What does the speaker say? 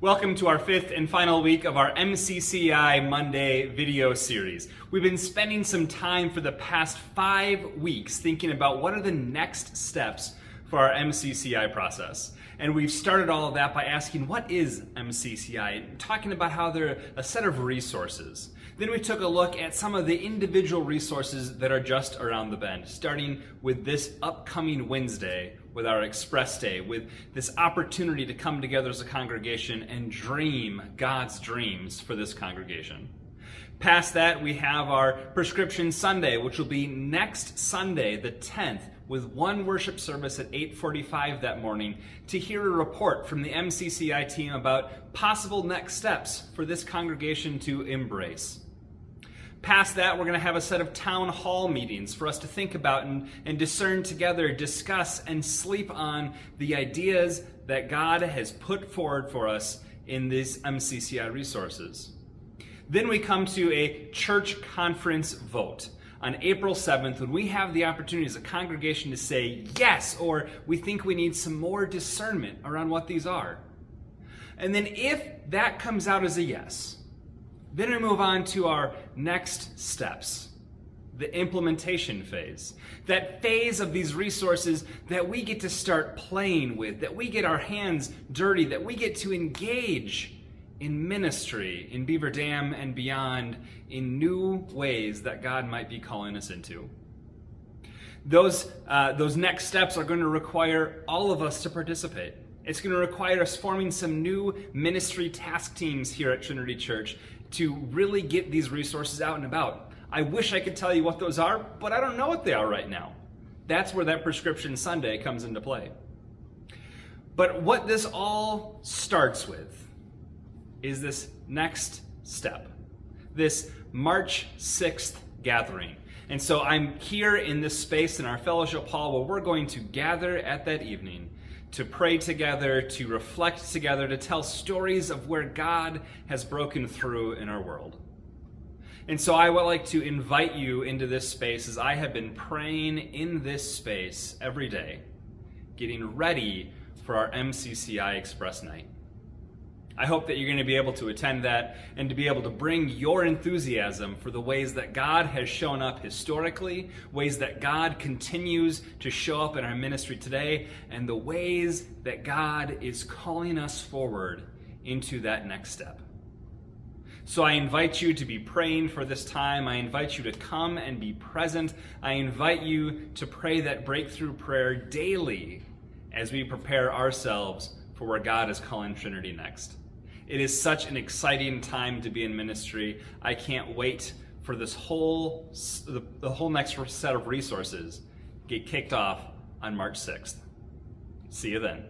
Welcome to our fifth and final week of our MCCI Monday video series. We've been spending some time for the past 5 weeks thinking about what are the next steps for our MCCI process. And we've started all of that by asking, what is MCCI? And talking about how they're a set of resources. Then we took a look at some of the individual resources that are just around the bend, starting with this upcoming Wednesday with our Express Day, with this opportunity to come together as a congregation and dream God's dreams for this congregation. Past that, we have our Prescription Sunday, which will be next Sunday, the 10th, with one worship service at 8:45 that morning to hear a report from the MCCI team about possible next steps for this congregation to embrace. Past that, we're going to have a set of town hall meetings for us to think about and discern together, discuss, and sleep on the ideas that God has put forward for us in these MCCI resources. Then we come to a church conference vote on April 7th, when we have the opportunity as a congregation to say yes, or we think we need some more discernment around what these are. And then if that comes out as a yes, then we move on to our next steps, the implementation phase. That phase of these resources that we get to start playing with, that we get our hands dirty, that we get to engage in ministry, in Beaver Dam and beyond, in new ways that God might be calling us into. Those next steps are going to require all of us to participate. It's going to require us forming some new ministry task teams here at Trinity Church to really get these resources out and about. I wish I could tell you what those are, but I don't know what they are right now. That's where that Prescription Sunday comes into play. But what this all starts with is this next step, this March 6th gathering. And so I'm here in this space in our fellowship hall where we're going to gather at that evening to pray together, to reflect together, to tell stories of where God has broken through in our world. And so I would like to invite you into this space as I have been praying in this space every day, getting ready for our MCCI Express Night. I hope that you're going to be able to attend that and to be able to bring your enthusiasm for the ways that God has shown up historically, ways that God continues to show up in our ministry today, and the ways that God is calling us forward into that next step. So I invite you to be praying for this time. I invite you to come and be present. I invite you to pray that breakthrough prayer daily as we prepare ourselves for where God is calling Trinity next. It is such an exciting time to be in ministry. I can't wait for this whole next set of resources get kicked off on March 6th. See you then.